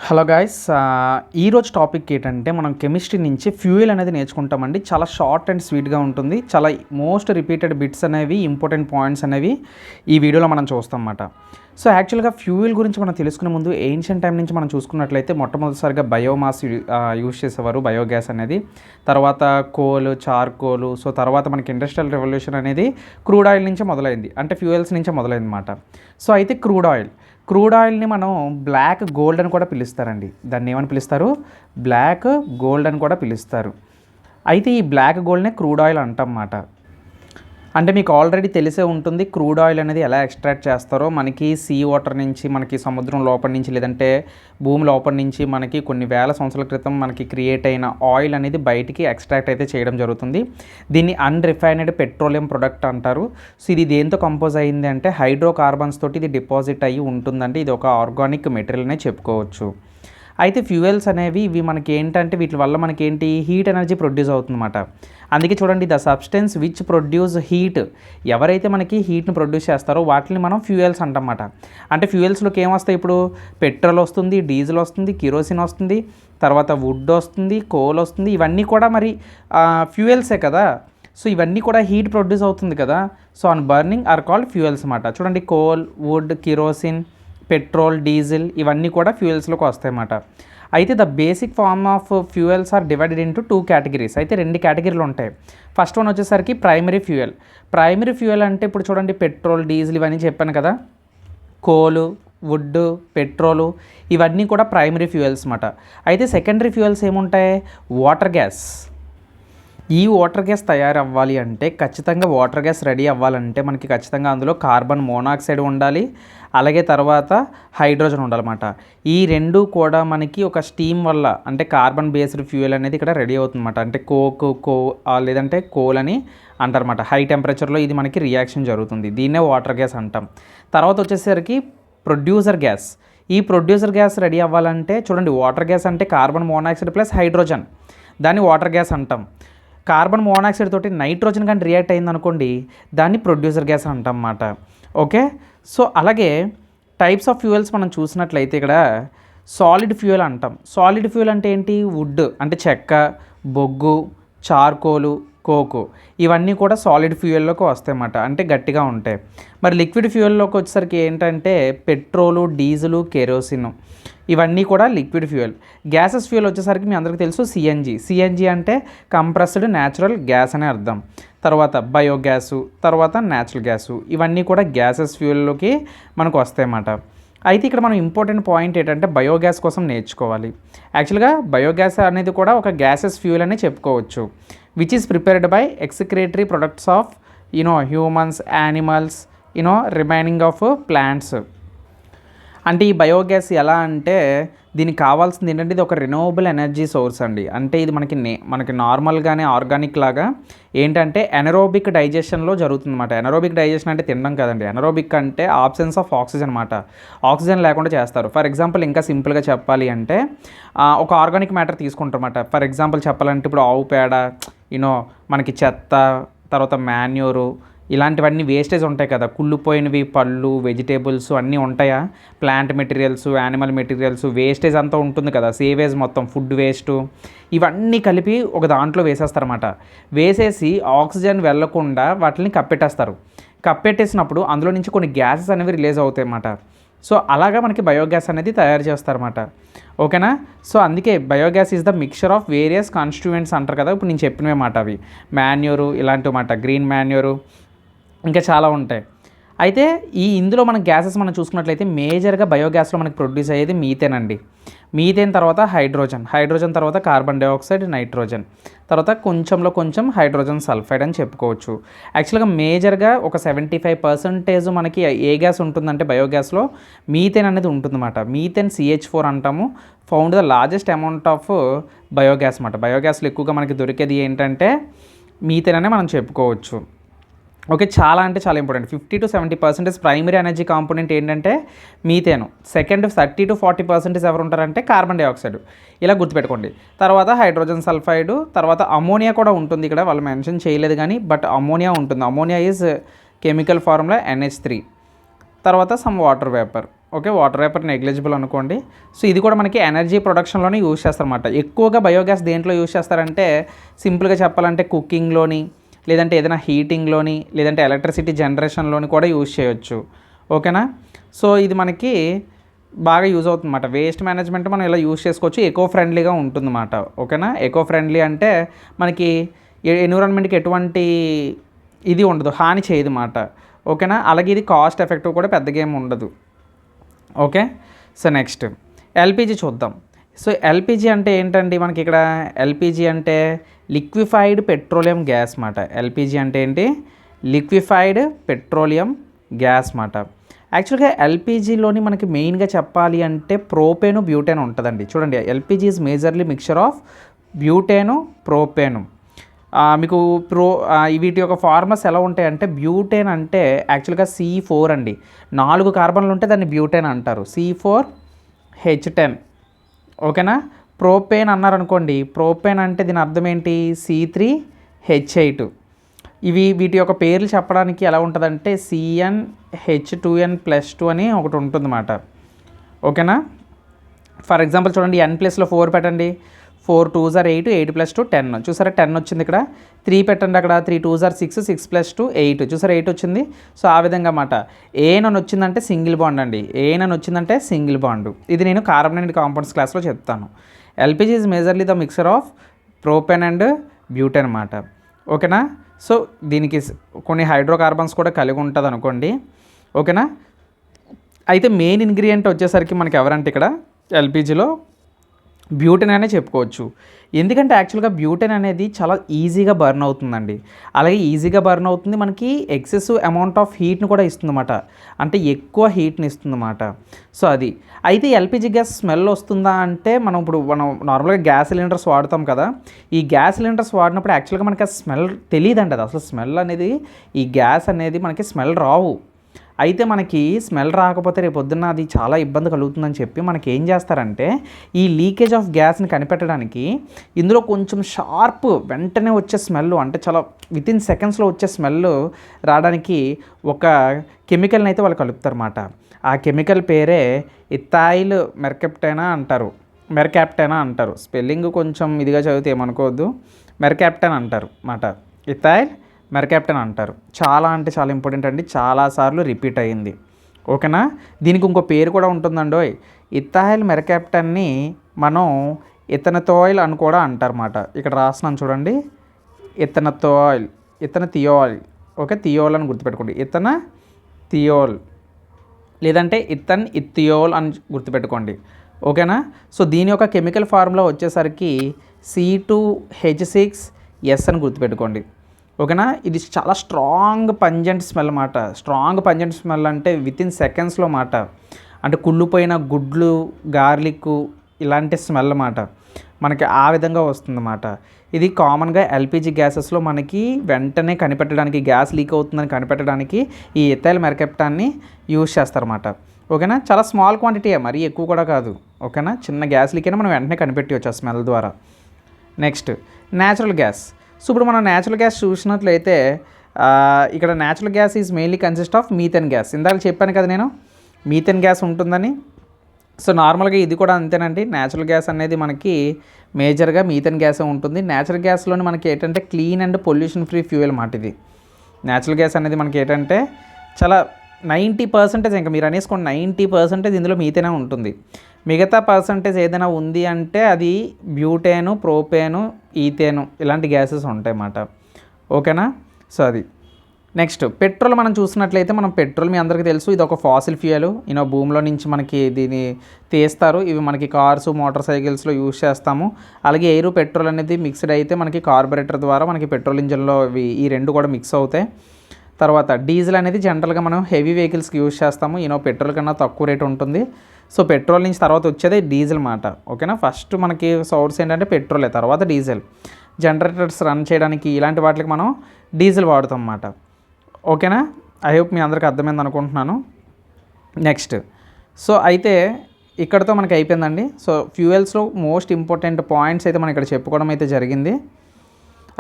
Hello guys, ఈరోజు topic ఏంటంటే మనం కెమిస్ట్రీ నుంచి ఫ్యూయల్ అనేది నేర్చుకుంటామండి. చాలా షార్ట్ అండ్ స్వీట్గా ఉంటుంది. చాలా మోస్ట్ రిపీటెడ్ బిట్స్ అనేవి, ఇంపార్టెంట్ పాయింట్స్ అనేవి ఈ వీడియోలో మనం చూస్తాం అన్నమాట. సో యాక్చువల్గా ఫ్యూయల్ గురించి మనం తెలుసుకునే ముందు ఏన్షియంట్ టైం నుంచి మనం చూసుకున్నట్లయితే మొట్టమొదటిసారిగా బయోమాస్ యూజ్ చేసేవారు, బయోగ్యాస్ అనేది. తర్వాత కోల్, చార్కోలు. సో తర్వాత మనకి ఇండస్ట్రియల్ రెవల్యూషన్ అనేది క్రూడ్ ఆయిల్ నుంచే మొదలైంది, అంటే ఫ్యూయల్స్ నుంచే మొదలైంది అన్నమాట. సో అయితే క్రూడ్ ఆయిల్ని మనం బ్లాక్ గోల్డ్ అని కూడా పిలుస్తారండి. దాన్ని ఏమని పిలుస్తారు? బ్లాక్ గోల్డ్ అని కూడా పిలుస్తారు. అయితే ఈ బ్లాక్ గోల్డ్నే క్రూడ్ ఆయిల్ అంటాం అన్నమాట. అంటే మీకు ఆల్రెడీ తెలిసే ఉంటుంది క్రూడ్ ఆయిల్ అనేది ఎలా ఎక్స్ట్రాక్ట్ చేస్తారో. మనకి సీ వాటర్ నుంచి, మనకి సముద్రం లోపల నుంచి, లేదంటే భూమి లోపల నుంచి మనకి కొన్ని వేల సంవత్సరాల క్రితం మనకి క్రియేట్ అయిన ఆయిల్ అనేది బయటికి ఎక్స్ట్రాక్ట్ అయితే చేయడం జరుగుతుంది. దీన్ని అన్రిఫైన్డ్ పెట్రోలియం ప్రొడక్ట్ అంటారు. సో ఇది దేంతో కంపోజ్ అయ్యింది అంటే హైడ్రోకార్బన్స్ తోటి ఇది డిపాజిట్ అయ్యి ఉంటుందంటే ఇది ఒక ఆర్గానిక్ మెటీరియల్ అనే చెప్పుకోవచ్చు. అయితే ఫ్యూయల్స్ అనేవి ఇవి మనకి ఏంటంటే వీటి వల్ల మనకి ఏంటి హీట్ ఎనర్జీ ప్రొడ్యూస్ అవుతుందన్నమాట. అందుకే చూడండి, the substance which produce heat, ఎవరైతే మనకి హీట్ని ప్రొడ్యూస్ చేస్తారో వాటిని మనం ఫ్యూయల్స్ అంటమాట. అంటే ఫ్యూయల్స్లోకి ఏమొస్తాయి? ఇప్పుడు పెట్రోల్ వస్తుంది, డీజిల్ వస్తుంది, కిరోసిన్ వస్తుంది, తర్వాత వుడ్ వస్తుంది, కోల్ వస్తుంది. ఇవన్నీ కూడా మరి ఫ్యూయల్సే కదా. సో ఇవన్నీ కూడా హీట్ ప్రొడ్యూస్ అవుతుంది కదా. So on burning are called fuels అన్నమాట. చూడండి, coal, wood, kerosene, petrol, diesel ఇవన్నీ కూడా ఫ్యూయల్స్లోకి వస్తాయన్నమాట. అయితే the basic form of fuels are divided into 2 categories. అయితే 2 కేటగిరీలు ఉంటాయి. ఫస్ట్ వన్ వచ్చేసరికి ప్రైమరీ ఫ్యూయల్. ప్రైమరీ ఫ్యూయల్ అంటే ఇప్పుడు చూడండి, పెట్రోల్, డీజిల్ ఇవన్నీ చెప్పాను కదా. కోలు, వుడ్, పెట్రోలు ఇవన్నీ కూడా ప్రైమరీ ఫ్యూయల్స్ అన్నమాట. అయితే సెకండరీ ఫ్యూయల్స్ ఏముంటాయి? Water gas. ఈ వాటర్ గ్యాస్ తయారవ్వాలి అంటే ఖచ్చితంగా వాటర్ గ్యాస్ రెడీ అవ్వాలంటే మనకి ఖచ్చితంగా అందులో కార్బన్ మోనాక్సైడ్ ఉండాలి, అలాగే తర్వాత హైడ్రోజన్ ఉండాలన్నమాట. ఈ రెండు కూడా మనకి ఒక స్టీమ్ వల్ల, అంటే కార్బన్ బేస్డ్ ఫ్యూయల్ అనేది ఇక్కడ రెడీ అవుతుందన్నమాట. అంటే లేదంటే కోల్ అని అంటారన్నమాట. హై టెంపరేచర్లో ఇది మనకి రియాక్షన్ జరుగుతుంది. దీన్నే వాటర్ గ్యాస్ అంటాం. తర్వాత వచ్చేసరికి ప్రొడ్యూసర్ గ్యాస్. ఈ ప్రొడ్యూసర్ గ్యాస్ రెడీ అవ్వాలంటే చూడండి, వాటర్ గ్యాస్ అంటే కార్బన్ మోనాక్సైడ్ ప్లస్ హైడ్రోజన్, దాన్ని వాటర్ గ్యాస్ అంటాం. కార్బన్ మోనాక్సైడ్ తోటి నైట్రోజన్ కానీ రియాక్ట్ అయిందనుకోండి, దాన్ని ప్రొడ్యూసర్ గ్యాస్ అంటాం అన్నమాట. ఓకే. సో అలాగే టైప్స్ ఆఫ్ ఫ్యూయల్స్ మనం చూసినట్లయితే ఇక్కడ సాలిడ్ ఫ్యూయల్ అంటాం. సాలిడ్ ఫ్యూయల్ అంటే ఏంటి? వుడ్ అంటే చెక్క, బొగ్గు, చార్కోలు, కోకు ఇవన్నీ కూడా సాలిడ్ ఫ్యూయల్లోకి వస్తాయన్నమాట. అంటే గట్టిగా ఉంటాయి. మరి లిక్విడ్ ఫ్యూయల్లోకి వచ్చేసరికి ఏంటంటే పెట్రోలు, డీజిలు, కెరోసిన్ ఇవన్నీ కూడా లిక్విడ్ ఫ్యూయల్. గ్యాసెస్ ఫ్యూయల్ వచ్చేసరికి మీ అందరికీ తెలుసు సిఎన్జి అంటే కంప్రెస్డ్ న్యాచురల్ గ్యాస్ అనే అర్థం. తర్వాత బయోగ్యాసు, తర్వాత న్యాచురల్ గ్యాసు ఇవన్నీ కూడా గ్యాసెస్ ఫ్యూయల్లోకి మనకు వస్తాయన్నమాట. అయితే ఇక్కడ మనం ఇంపార్టెంట్ పాయింట్ ఏంటంటే బయోగ్యాస్ కోసం నేర్చుకోవాలి. యాక్చువల్గా బయోగ్యాస్ అనేది కూడా ఒక గ్యాసెస్ ఫ్యూయల్ అనే చెప్పుకోవచ్చు. Which is prepared by excretory products of humans, animals, remaining of plants. అంటే ఈ బయోగ్యాస్ ఎలా అంటే దీనికి కావాల్సింది ఏంటంటే ఇది ఒక రెన్యూవబుల్ ఎనర్జీ సోర్స్ అండి. అంటే ఇది మనకి నార్మల్గానే ఆర్గానిక్ లాగా ఏంటంటే ఎనరోబిక్ డైజెషన్లో జరుగుతుంది అనమాట. ఎనరోబిక్ డైజెషన్ అంటే తినడం కదండి. ఎనరోబిక్ అంటే ఆబ్సెన్స్ ఆఫ్ ఆక్సిజన్ అనమాట. ఆక్సిజన్ లేకుండా చేస్తారు. ఫర్ ఎగ్జాంపుల్ ఇంకా సింపుల్గా చెప్పాలి అంటే ఒక ఆర్గానిక్ మ్యాటర్ తీసుకుంటారన్నమాట. ఫర్ ఎగ్జాంపుల్ చెప్పాలంటే ఇప్పుడు ఆవు పేడ, మనకి చెత్త, తర్వాత మాన్యూరు ఇలాంటివన్నీ వేస్టేజ్ ఉంటాయి కదా. కుళ్ళిపోయినవి పళ్ళు, వెజిటేబుల్స్ అన్నీ ఉంటాయా, plant materials, animal materials wastage అంతా ఉంటుంది కదా. సేవేజ్ మొత్తం ఫుడ్ వేస్ట్ ఇవన్నీ కలిపి ఒక దాంట్లో వేసేస్తారన్నమాట. వేసేసి ఆక్సిజన్ వెళ్లకుండా వాటిని కప్పెట్టేసినప్పుడు అందులో నుంచి కొన్ని గ్యాసెస్ అనేవి రిలీజ్ అవుతాయి అన్నమాట. సో అలాగా మనకి బయోగ్యాస్ అనేది తయారు చేస్తారన్నమాట. ఓకేనా. సో అందుకే biogas is the mixture of various constituents అంటారు కదా. ఇప్పుడు నేను చెప్పినవి మాట అవి మాన్యూరు ఇలాంటివి మాట, గ్రీన్ మాన్యూరు ఇంకా చాలా ఉంటాయి. అయితే ఇందులో మన గ్యాసెస్ మనం చూసుకున్నట్లయితే మేజర్గా బయోగ్యాస్లో మనకి ప్రొడ్యూస్ అయ్యేది మీథేన్ అండి. మీథేన్ తర్వాత హైడ్రోజన్ తర్వాత కార్బన్ డైఆక్సైడ్, నైట్రోజన్, తర్వాత కొంచెం హైడ్రోజన్ సల్ఫైడ్ అని చెప్పుకోవచ్చు. యాక్చువల్గా మేజర్గా ఒక 75% మనకి ఏ గ్యాస్ ఉంటుందంటే బయోగ్యాస్లో మీథేన్ అనేది ఉంటుందన్నమాట. మీథేన్ CH4 అంటాము. Found the largest amount of biogas అన్నమాట. బయోగ్యాస్లో ఎక్కువగా మనకి దొరికేది ఏంటంటే మీథేన్ అనే మనం చెప్పుకోవచ్చు. ఓకే. చాలా అంటే చాలా important. 50 to 70% primary energy component ఏంటంటే మీథేను. సెకండ్ 30 to 40% ఎవరు ఉంటారంటే కార్బన్ డైఆక్సైడ్. ఇలా గుర్తుపెట్టుకోండి. తర్వాత హైడ్రోజన్ సల్ఫైడ్, తర్వాత అమోనియా కూడా ఉంటుంది. ఇక్కడ వాళ్ళు మెన్షన్ చేయలేదు కానీ బట్ అమోనియా ఉంటుంది. Ammonia is chemical formula NH3. తర్వాత some water vapour. Okay, water vapour negligible అనుకోండి. సో ఇది కూడా మనకి ఎనర్జీ ప్రొడక్షన్లోనే యూజ్ చేస్తారన్నమాట. ఎక్కువగా బయోగ్యాస్ దేంట్లో యూజ్ చేస్తారంటే సింపుల్గా చెప్పాలంటే కుకింగ్లోని, లేదంటే ఏదైనా హీటింగ్లోని, లేదంటే ఎలక్ట్రిసిటీ జనరేషన్లోని కూడా యూజ్ చేయొచ్చు. ఓకేనా. సో ఇది మనకి బాగా యూజ్ అవుతుందన్నమాట. వేస్ట్ మేనేజ్మెంట్ మనం ఇలా యూజ్ చేసుకోవచ్చు, ఎకో ఫ్రెండ్లీగా ఉంటుందన్నమాట. ఓకేనా. ఎకో ఫ్రెండ్లీ అంటే మనకి ఎన్విరాన్మెంట్కి ఎటువంటి ఇది ఉండదు, హాని చేయదు అన్నమాట. ఓకేనా. అలాగే ఇది కాస్ట్ ఎఫెక్టివ్ కూడా పెద్దగా ఏమి ఉండదు. ఓకే. సో నెక్స్ట్ ఎల్పిజి చూద్దాం. సో ఎల్పిజి అంటే ఏంటండి, మనకి ఇక్కడ ఎల్పిజి అంటే లిక్విఫైడ్ పెట్రోలియం గ్యాస్ మాట. ఎల్పిజి అంటే ఏంటి, లిక్విఫైడ్ పెట్రోలియం గ్యాస్ మాట. యాక్చువల్గా ఎల్పిజిలోని మనకి మెయిన్గా చెప్పాలి అంటే ప్రోపేను బ్యూటేన్ ఉంటుందండి. చూడండి, LPG is majorly mixture of butane propane. మీకు వీటి యొక్క ఫార్మస్ ఎలా ఉంటాయంటే, బ్యూటేన్ అంటే యాక్చువల్గా C4 అండి. 4 కార్బన్లు ఉంటే దాన్ని బ్యూటేన్ అంటారు, C4H10. ఓకేనా. ప్రోపేన్ అన్నారనుకోండి, ప్రోపేన్ అంటే దీని అర్థం ఏంటి, C3H8. వీటి యొక్క పేర్లు చెప్పడానికి ఎలా ఉంటుందంటే CnH2n+2 అని ఒకటి ఉంటుందన్నమాట. ఓకేనా. ఫర్ ఎగ్జాంపుల్ చూడండి, n ప్లేస్లో 4 పెట్టండి, 4 2s are 8, 8 + 2 10. చూసారా 10 వచ్చింది. ఇక్కడ 3 పెట్టండి, అక్కడ 3 2s are 6, 6 + 2 8. చూసారా 8 వచ్చింది. సో ఆ విధంగా అన్నమాట. ఏనని వచ్చిందంటే సింగిల్ బాండ్ అండి, ఏనని వచ్చిందంటే సింగిల్ బాండ్. ఇది నేను కార్బనేటెడ్ కాంపౌండ్స్ క్లాస్లో చెప్తాను. LPG is majorly the mixer of propane and butane అన్నమాట. ఓకేనా. సో దీనికి కొన్ని హైడ్రోకార్బన్స్ కూడా కలిగి ఉంటుంది అనుకోండి. ఓకేనా. అయితే మెయిన్ ఇంగ్రీడియంట్ వచ్చేసరికి మనకి ఎవరంటే ఇక్కడ ఎల్పిజిలో బ్యూటెన్ అనే చెప్పుకోవచ్చు. ఎందుకంటే యాక్చువల్గా బ్యూటెన్ అనేది చాలా ఈజీగా బర్న్ అవుతుందండి. అలాగే ఈజీగా బర్న్ అవుతుంది, మనకి ఎక్సెసివ్ అమౌంట్ ఆఫ్ హీట్ని కూడా ఇస్తుందన్నమాట. అంటే ఎక్కువ హీట్ని ఇస్తుందన్నమాట. సో అది అయితే ఎల్పిజి గ్యాస్ స్మెల్ వస్తుందా అంటే, మనం నార్మల్గా గ్యాస్ సిలిండర్స్ వాడతాం కదా, ఈ గ్యాస్ సిలిండర్స్ వాడినప్పుడు యాక్చువల్గా మనకి ఆ స్మెల్ తెలియదండి. అది అసలు స్మెల్ అనేది, ఈ గ్యాస్ అనేది మనకి స్మెల్ రావు. అయితే మనకి స్మెల్ రాకపోతే రేపు పొద్దున్న అది చాలా ఇబ్బంది కలుగుతుందని చెప్పి మనకి ఏం చేస్తారంటే, ఈ లీకేజ్ ఆఫ్ గ్యాస్ని కనిపెట్టడానికి ఇందులో కొంచెం షార్ప్ వెంటనే వచ్చే స్మెల్, అంటే చాలా వితిన్ సెకండ్స్లో వచ్చే స్మెల్ రావడానికి ఒక కెమికల్ని అయితే వాళ్ళు కలుపుతారన్నమాట. ఆ కెమికల్ పేరే ఇథైల్ మెర్కాప్టైన్ అంటారు. స్పెల్లింగ్ కొంచెం ఇదిగా చదివితే ఏమనుకోవద్దు, మెర్కాప్టైన్ అంటారు అన్నమాట. ఇథైల్ మెర్కాప్టైన్ అంటారు. చాలా అంటే చాలా ఇంపార్టెంట్ అండి, చాలాసార్లు రిపీట్ అయ్యింది. ఓకేనా. దీనికి ఇంకో పేరు కూడా ఉంటుందండో. ఇథైల్ మెర్కాప్టైన్ని మనం ఇథనథాయిల్ అని కూడా అంటారన్నమాట. ఇక్కడ రాస్తున్నాను చూడండి, ఇథనథియోల్. ఓకే, థియోల్ అని గుర్తుపెట్టుకోండి, ఇథనథియోల్ లేదంటే ఇథియోల్ అని గుర్తుపెట్టుకోండి. ఓకేనా. సో దీని యొక్క కెమికల్ ఫార్ములా వచ్చేసరికి C2H6S అని గుర్తుపెట్టుకోండి. ఓకేనా. ఇది చాలా స్ట్రాంగ్ పంజెంట్ స్మెల్ అన్నమాట. స్ట్రాంగ్ పంజెంట్ స్మెల్ అంటే వితిన్ సెకండ్స్లో మాట. అంటే కుళ్ళిపోయిన గుడ్లు, గార్లిక్ ఇలాంటి స్మెల్ అన్నమాట. మనకి ఆ విధంగా వస్తుందన్నమాట. ఇది కామన్గా ఎల్పిజి గ్యాసెస్లో మనకి వెంటనే కనిపెట్టడానికి, గ్యాస్ లీక్ అవుతుందని కనిపెట్టడానికి ఈ ఇథైల్ మెర్కాప్టైన్ని యూజ్ చేస్తారన్నమాట. ఓకేనా. చాలా స్మాల్ క్వాంటిటీ, మరీ ఎక్కువ కూడా కాదు. ఓకేనా. చిన్న గ్యాస్ లీక్ అయినా మనం వెంటనే కనిపెట్టవచ్చు ఆ స్మెల్ ద్వారా. Next natural gas. సో ఇప్పుడు మనం న్యాచురల్ గ్యాస్ చూసినట్లయితే ఇక్కడ natural gas is mainly consist of methane gas. ఇందాక చెప్పాను కదా నేను, మీథేన్ గ్యాస్ ఉంటుందని. సో నార్మల్గా ఇది కూడా అంతేనండి. న్యాచురల్ గ్యాస్ అనేది మనకి మేజర్గా మీథేన్ గ్యాసే ఉంటుంది. న్యాచురల్ గ్యాస్లోని మనకి ఏంటంటే clean and pollution free fuel మాట. ఇది న్యాచురల్ గ్యాస్ అనేది మనకి ఏంటంటే చాలా 90%, ఇంకా మీరు అనేసుకోండి 90% ఇందులో మీథేనే ఉంటుంది. మిగతా పర్సంటేజ్ ఏదైనా ఉంది అంటే అది బ్యూటేను, ప్రోపేను, ఈథేను ఇలాంటి గ్యాసెస్ ఉంటాయి అన్నమాట. ఓకేనా. సో అది నెక్స్ట్ పెట్రోల్ మనం చూసినట్లయితే, పెట్రోల్ మీ అందరికీ తెలుసు, ఇది ఒక ఫాసిల్ ఫ్యూయల్. భూమిలో నుంచి మనకి దీన్ని తీస్తారు. ఇవి మనకి కార్స్, మోటార్ సైకిల్స్లో యూజ్ చేస్తాము. అలాగే ఎయిర్, పెట్రోల్ అనేది మిక్స్డ్ అయితే మనకి కార్బొరేటర్ ద్వారా మనకి పెట్రోల్ ఇంజన్లో ఈ రెండు కూడా మిక్స్ అవుతాయి. తర్వాత డీజిల్ అనేది జనరల్గా మనం హెవీ వెహికల్స్కి యూజ్ చేస్తాము. పెట్రోల్ కన్నా తక్కువ రేట్ ఉంటుంది. సో పెట్రోల్ నుంచి తర్వాత వచ్చేది డీజిల్ మాట. ఓకేనా. ఫస్ట్ మనకి సోర్స్ ఏంటంటే పెట్రోలే, తర్వాత డీజిల్. జనరేటర్స్ రన్ చేయడానికి ఇలాంటి వాటికి మనం డీజిల్ వాడుతాం అన్నమాట. ఓకేనా. ఐ హోప్ మీ అందరికీ అర్థమైంది అనుకుంటున్నాను. నెక్స్ట్ సో అయితే ఇక్కడతో మనకి అయిపోయిందండి. సో ఫ్యూయల్స్లో మోస్ట్ ఇంపార్టెంట్ పాయింట్స్ అయితే మనం ఇక్కడ చెప్పుకోవడం అయితే జరిగింది.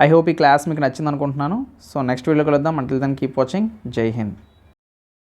ఐ హోప్ ఈ క్లాస్ మీకు నచ్చింది అనుకుంటున్నాను. సో నెక్స్ట్ వీడియో కలుద్దాం. Until then keep watching. జై హింద్.